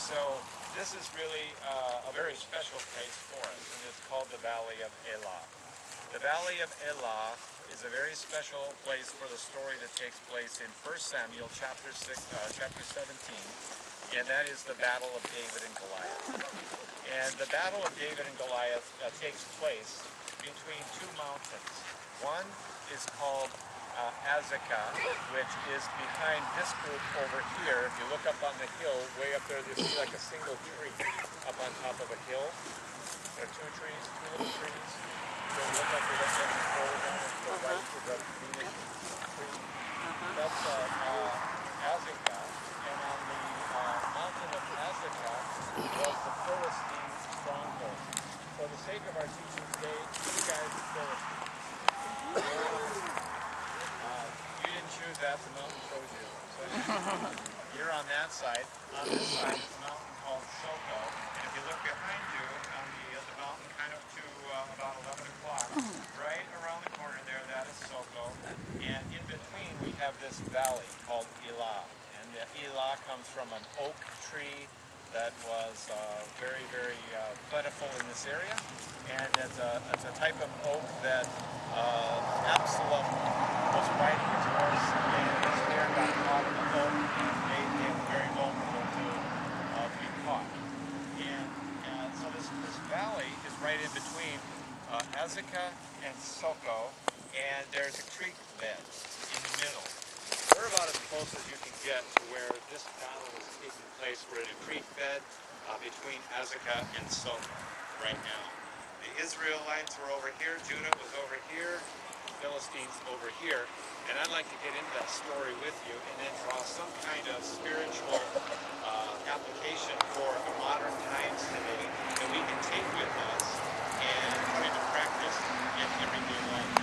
so this is really a very special place for us, and it's called the Valley of Elah. The Valley of Elah is a very special place for the story that takes place in 1 Samuel chapter 17, and that is the battle of David and Goliath. And the battle of David and Goliath takes place between two mountains. One is called Azekah, which is behind this group over here. If you look up on the hill, way up there, you see like a single tree up on top of a hill. There are two little trees. So you look up there, that's the forward down to the right to the Phoenix tree. That's Azekah. And on the mountain of Azekah was the Philistine stronghold. For the sake of our teaching today, you guys are Philistines. You didn't choose that, the mountain chose you. So you're on that side. On this side is a mountain called Soko. And if you look behind you on the mountain kind of to about 11 o'clock, right around the corner there, that is Soko. And in between we have this valley called Elah. And the Elah comes from an oak tree that was very, very plentiful in this area. And it's a type of oak that Absalom was riding his horse and his hair got caught in the oak and made him very vulnerable to be caught. And so this valley is right in between Azekah and Soko, and there's a creek bed in the middle. We're about as close as you can get to where this battle is taking place. We're in a creek bed between Azekah and Soko right now. The Israelites were over here, Judah was over here, the Philistines over here, and I'd like to get into that story with you and then draw some kind of spiritual application for modern times today that we can take with us and try to practice in everyday life.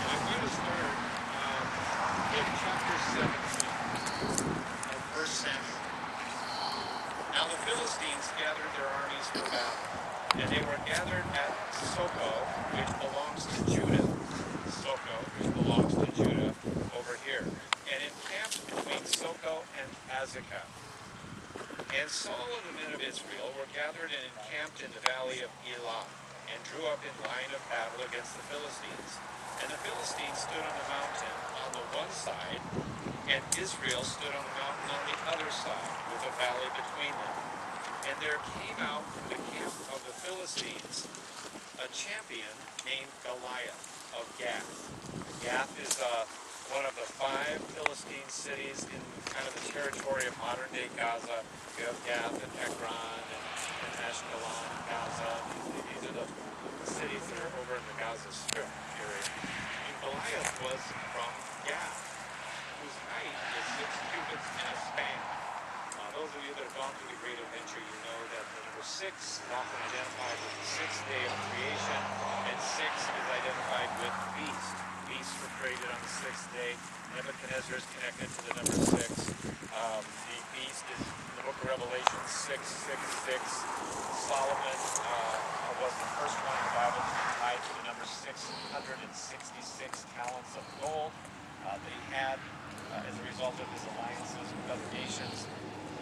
And I'm going to start in chapter 17 of 1 Samuel. Now the Philistines gathered their armies for battle, and they were gathered at Soko, which belongs to Judah. Soko, which belongs to Judah, over here, and encamped between Soko and Azekah. And Saul and the men of Israel were gathered and encamped in the valley of Elah, and drew up in line of battle against the Philistines. And the Philistines stood on the mountain on the one side, and Israel stood on the mountain on the other side, with a valley between them. And there came out from the camp of the Philistines a champion named Goliath of Gath. Gath is one of the 5 Philistine cities in kind of the territory of modern-day Gaza. You have Gath and Ekron and Ashkelon and Gaza. These are the cities that are over in the Gaza Strip area. And Goliath was from Gath, whose height is 6 cubits and a span. Those of you that have gone through the Great Adventure, you know that the number 6 is often identified with the 6th day of creation, and 6 is identified with beast. Beasts were created on the 6th day. Nebuchadnezzar is connected to the number 6. The beast is in the book of Revelation 666. Solomon was the first one in the Bible to be tied to the number 666 talents of gold they had as a result of his alliances with other nations.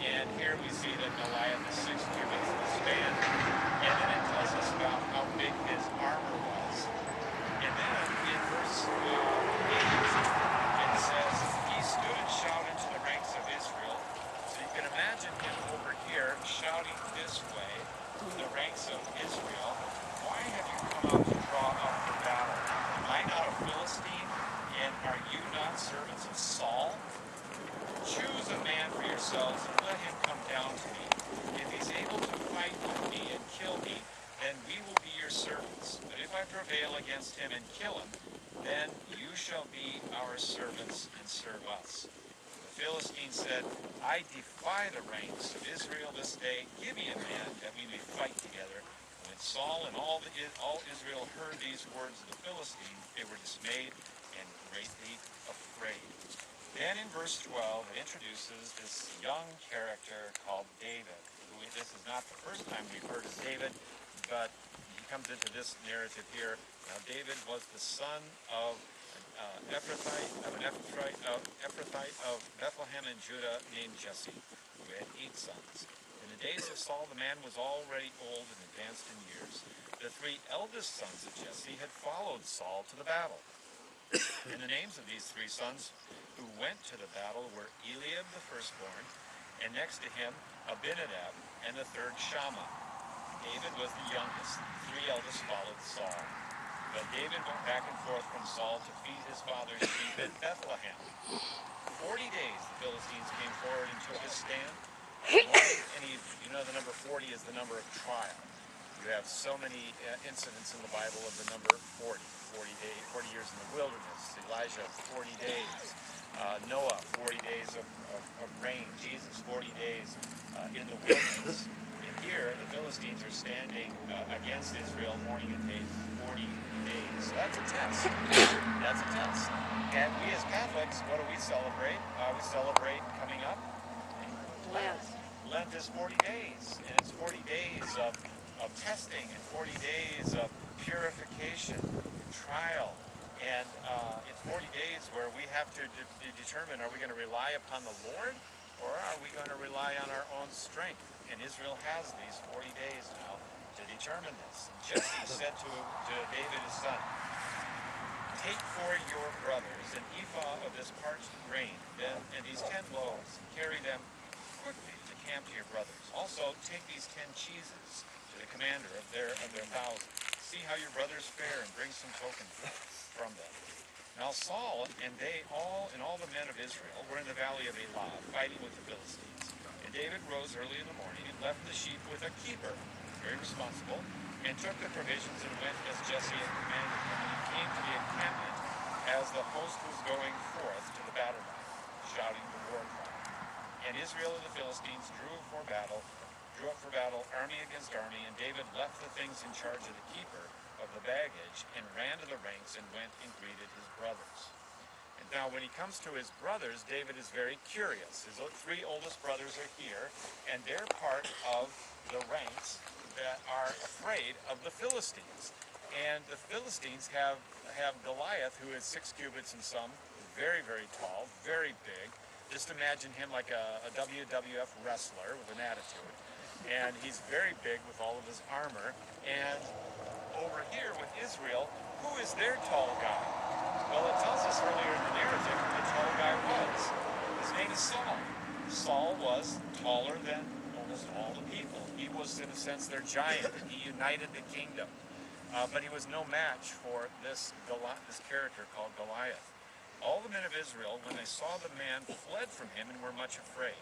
And here we see that Goliath is 6 cubits in the span, and then it tells us about how big his armor was. And then in verse 8, it says, he stood and shouted to the ranks of Israel. So you can imagine him over here shouting this way to the ranks of Israel, why have you come out to draw up for battle? Am I not a Philistine, and are you not servants of Saul? Choose a man for yourselves and let him come down to me. If he's able to fight with me and kill me, then we will be your servants. But if I prevail against him and kill him, then you shall be our servants and serve us. The Philistine said, I defy the ranks of Israel this day. Give me a man that we may fight together. When Saul and all Israel heard these words of the Philistine, they were dismayed and greatly afraid. Then in verse 12, it introduces this young character called David. This is not the first time we've heard of David, but he comes into this narrative here. Now, David was the son of an Ephrathite of Bethlehem in Judah named Jesse, who had 8 sons. In the days Saul, the man was already old and advanced in years. The 3 eldest sons of Jesse had followed Saul to the battle. And the names of these 3 sons who went to the battle were Eliab the firstborn, and next to him Abinadab, and the third Shammah. David was the youngest. The 3 eldest followed Saul. But David went back and forth from Saul to feed his father's sheep at Bethlehem. 40 days the Philistines came forward and took his stand. And you know the number 40 is the number of trial. You have so many incidents in the Bible of the number 40. 40 years in the wilderness. Elijah, 40 days. Noah, 40 days of rain. Jesus, 40 days in the wilderness. And here, the Philistines are standing against Israel morning and day, 40 days. So that's a test. That's a test. And we as Catholics, what do we celebrate? We celebrate coming up. Lent. Lent is 40 days. And it's 40 days of testing and 40 days of purification, trial. And it's 40 days where we have to determine, are we going to rely upon the Lord or are we going to rely on our own strength? And Israel has these 40 days now to determine this. And Jesse said to David his son, take for your brothers an ephah of this parched grain and these 10 loaves, carry them quickly to camp to your brothers. Also take these 10 cheeses to the commander of their 1,000. See how your brothers fare and bring some token from them. Now Saul and all the men of Israel were in the valley of Elah, fighting with the Philistines. And David rose early in the morning and left the sheep with a keeper, very responsible, and took the provisions and went as Jesse had commanded him. And he came to the encampment as the host was going forth to the battle line, shouting the war cry. And Israel and the Philistines drew up for battle, army against army, and David left the things in charge of the keeper of the baggage and ran to the ranks and went and greeted his brothers. And now when he comes to his brothers, David is very curious. His 3 oldest brothers are here, and they're part of the ranks that are afraid of the Philistines. And the Philistines have Goliath, who is 6 cubits and some, very, very tall, very big. Just imagine him like a WWF wrestler with an attitude. And he's very big with all of his armor. And over here with Israel, who is their tall guy? Well, it tells us earlier in the narrative who the tall guy was. His name is Saul. Saul was taller than almost all the people. He was, in a sense, their giant, and he united the kingdom. But he was no match for this character called Goliath. All the men of Israel, when they saw the man, fled from him and were much afraid.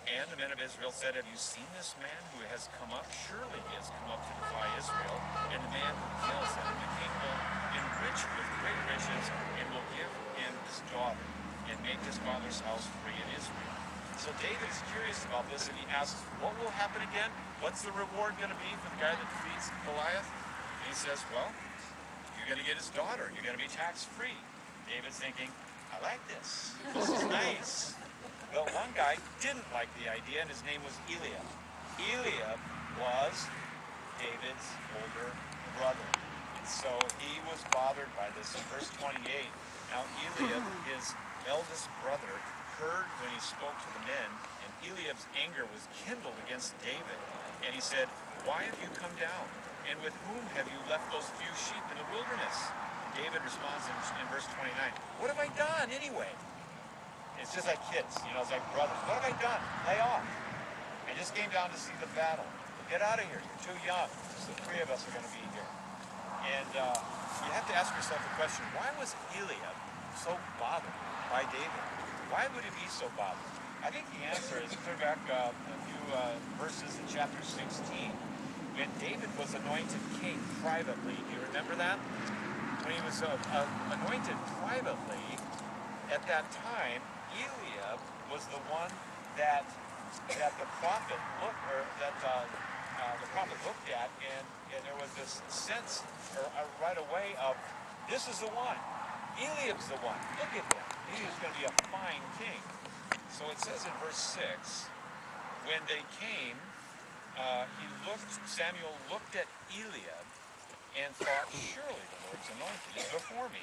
And the men of Israel said, have you seen this man who has come up? Surely he has come up to defy Israel. And the man who kills him, the king will enrich with great riches and will give him his daughter and make his father's house free in Israel. So David is curious about this, and he asks, what will happen again? What's the reward going to be for the guy that defeats Goliath? And he says, well, you're going to get his daughter. You're going to be tax-free. David's thinking, I like this. This is nice. But one guy didn't like the idea, and his name was Elah. Elah was David's older brother. And so he was bothered by this. In verse 28, now Elah, his eldest brother, heard when he spoke to the men, and Eliab's anger was kindled against David. And he said, why have you come down? And with whom have you left those few sheep in the wilderness? And David responds in verse 29, what have I done anyway? It's just like kids, it's like brothers. What have I done? Lay off. I just came down to see the battle. Get out of here. You're too young. Just the 3 of us are going to be here. And you have to ask yourself the question, why was Elah so bothered by David? Why would he be so bothered? I think the answer is, clear back a few verses in chapter 16, when David was anointed king privately. Do you remember that? When he was anointed privately, at that time, Elah was the one that the prophet looked at, and there was this sense right away of, this is the one. Eliab's the one. Look at him. He's going to be a fine king. So it says in verse 6, when they came, Samuel looked at Eliab and thought, surely the Lord's anointed is before me.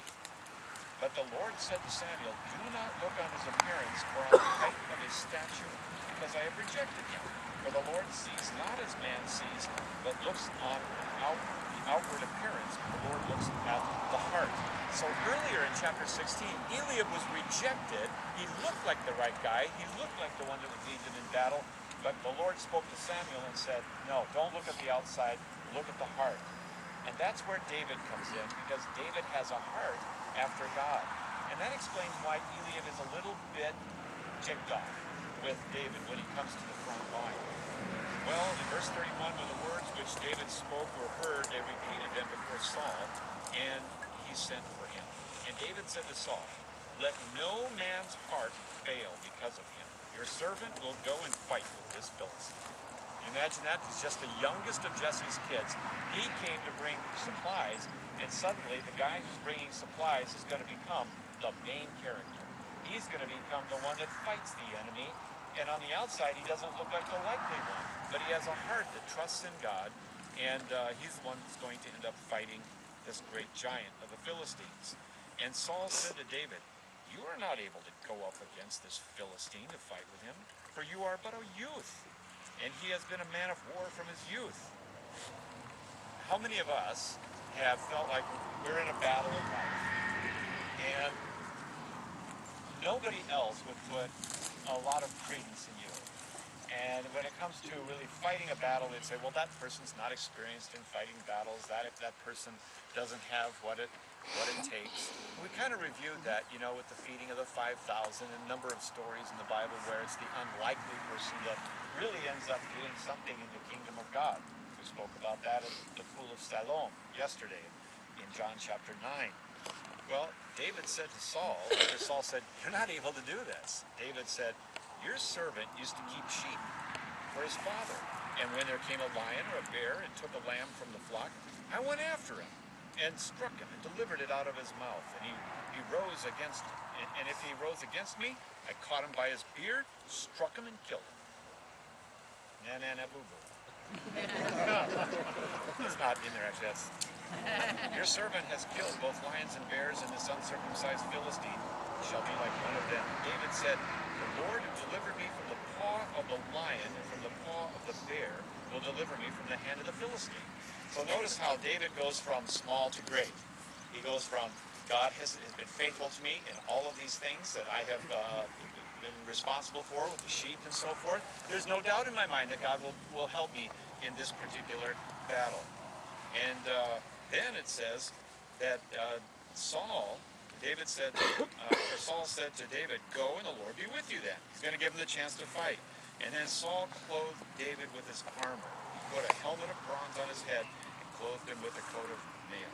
But the Lord said to Samuel, do not look on his appearance or on the height of his stature, because I have rejected him. For the Lord sees not as man sees, but looks on the outward appearance. The Lord looks at the heart. So earlier in chapter 16, Eliab was rejected. He looked like the right guy. He looked like the one that would lead them in battle. But the Lord spoke to Samuel and said, no, don't look at the outside, look at the heart. And that's where David comes in, because David has a heart after God. And that explains why Eliab is a little bit ticked off with David when he comes to the front line. Well, in verse 31, when the words which David spoke were heard, they repeated them before Saul, and he sent for him. And David said to Saul, let no man's heart fail because of him. Your servant will go and fight with this Philistine. Imagine that. He's just the youngest of Jesse's kids. He came to bring supplies, and suddenly the guy who's bringing supplies is going to become the main character. He's going to become the one that fights the enemy, and on the outside he doesn't look like the likely one, but he has a heart that trusts in God, and he's the one who's going to end up fighting this great giant of the Philistines. And Saul said to David, you are not able to go up against this Philistine to fight with him, for you are but a youth, and he has been a man of war from his youth. How many of us have felt like we're in a battle of life, and nobody else would put a lot of credence in you? And when it comes to really fighting a battle, they'd say, well, that person's not experienced in fighting battles. That person doesn't have what it takes. We kind of reviewed that, you know, with the feeding of the 5,000 and a number of stories in the Bible where it's the unlikely person that really ends up doing something in the kingdom of God. We spoke about that at the Pool of Siloam yesterday in John chapter 9. Well, David said to Saul, after Saul said, you're not able to do this. David said, your servant used to keep sheep for his father. And when there came a lion or a bear and took a lamb from the flock, I went after him and struck him and delivered it out of his mouth. And he rose against him. And if he rose against me, I caught him by his beard, struck him and killed him. Na-na-na-boo-boo. It's not in there, actually. Your servant has killed both lions and bears, and this uncircumcised Philistine shall be like one of them. David said, the Lord who delivered me from the paw of the lion and from the paw of the bear will deliver me from the hand of the Philistine. So notice how David goes from small to great. He goes from God has been faithful to me in all of these things that I have been responsible for with the sheep and so forth. There's no doubt in my mind that God will help me in this particular battle. And then it says that Saul said to David, go and the Lord be with you then. He's going to give him the chance to fight. And then Saul clothed David with his armor. He put a helmet of bronze on his head and clothed him with a coat of mail.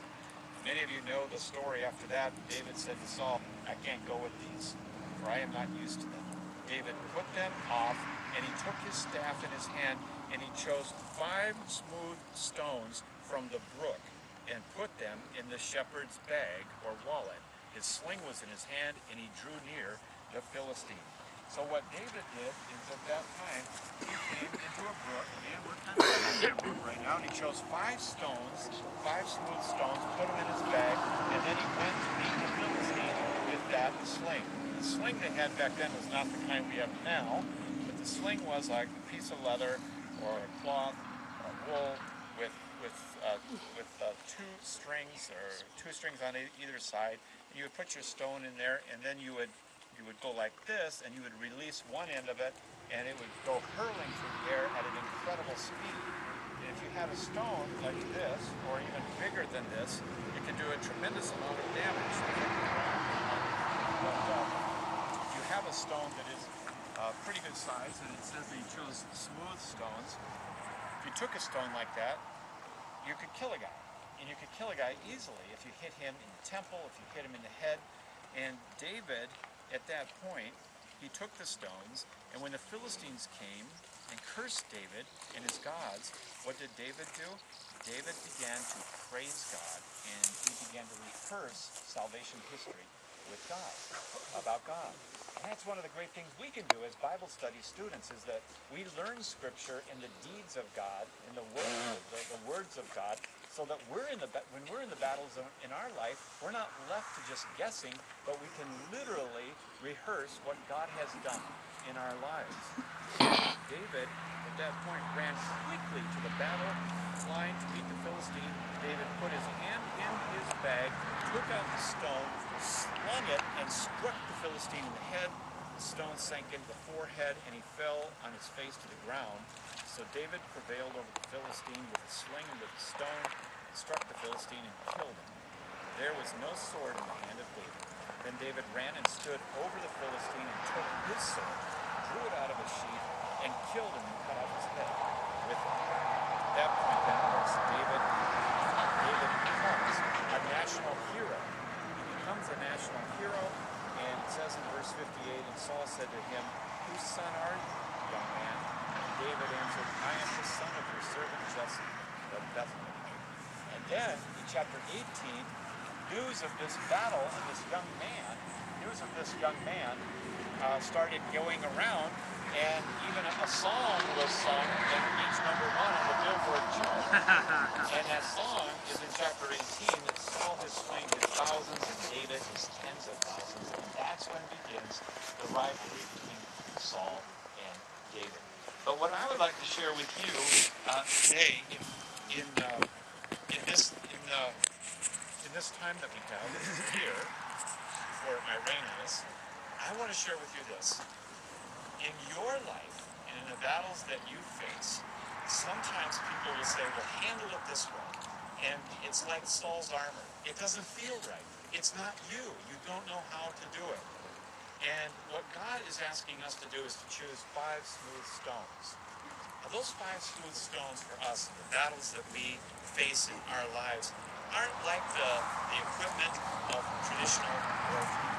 Many of you know the story after that. David said to Saul, I can't go with these, for I am not used to them. David put them off, and he took his staff in his hand, and he chose 5 smooth stones from the brook and put them in the shepherd's bag or wallet. His sling was in his hand, and he drew near the Philistine. So what David did is at that time, he came into a brook, and we're kind of in a brook right now, and he chose 5 stones, 5 smooth stones, put them in his bag, and then he went to meet the Philistine with that sling. The sling they had back then was not the kind we have now, but the sling was like a piece of leather or a cloth or wool with 2 strings on either side, and you would put your stone in there, and then you would go like this, and you would release one end of it, and it would go hurling through the air at an incredible speed. And if you had a stone like this, or even bigger than this, it could do a tremendous amount of damage. But if you have a stone that is pretty good size, and it says that you chose smooth stones, if you took a stone like that, you could kill a guy. And you could kill a guy easily if you hit him in the temple, if you hit him in the head. And David, at that point, he took the stones, and when the Philistines came and cursed David and his gods, what did David do? David began to praise God, and he began to rehearse salvation history with God, about God. That's one of the great things we can do as Bible study students, is that we learn Scripture in the deeds of God, in the words of God, so that when we're in the battles in our life, we're not left to just guessing, but we can literally rehearse what God has done in our lives. David, at that point, ran quickly to the battle line to meet the Philistine. David put his hand in his bag, took out the stone, slung it, and struck the Philistine in the head. The stone sank into the forehead, and he fell on his face to the ground. So David prevailed over the Philistine with a sling and with a stone, struck the Philistine and killed him. There was no sword in the hand of David. Then David ran and stood over the Philistine and took his sword, drew it out of his sheath, and killed him and cut off his head with it. At that point, then, of course, David becomes a national hero. He becomes a national hero, and it says in verse 58, and Saul said to him, "Whose son are you, young man?" And David answered, "I am the son of your servant Jesse of Bethlehem." And then, in chapter 18, news of this battle and this young man, started going around, and even a song was sung and reached #1 on the Billboard chart. And that song is in chapter 18, that Saul has slain his thousands and David his tens of thousands. And that's when begins the rivalry between Saul and David. But what I would like to share with you today in this time that we have here for Irenaeus, I want to share with you this. In your life, and in the battles that you face, sometimes people will say, well, handle it this way. And it's like Saul's armor. It doesn't feel right. It's not you. You don't know how to do it. And what God is asking us to do is to choose 5 smooth stones. Now, those 5 smooth stones for us, the battles that we face in our lives, aren't like the equipment of traditional warfare.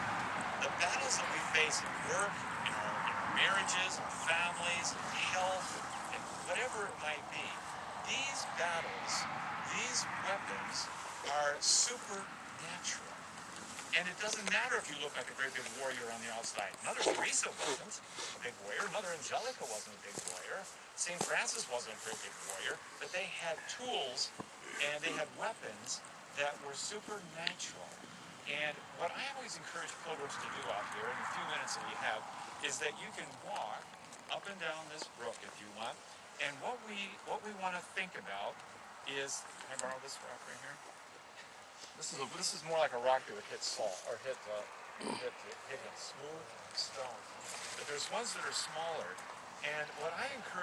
The battles that we face in work, in our marriages, in families, in health, and whatever it might be, these battles, these weapons are supernatural. And it doesn't matter if you look like a great big warrior on the outside. Mother Teresa wasn't a big warrior. Mother Angelica wasn't a big warrior. St. Francis wasn't a great big warrior. But they had tools and they had weapons that were supernatural. And what I always encourage pilgrims to do out here in the few minutes that we have is that you can walk up and down this brook if you want. And what we want to think about is, can I borrow this rock right here? This is more like a rock that would hit salt or hit a smooth stone. But there's ones that are smaller, and what I encourage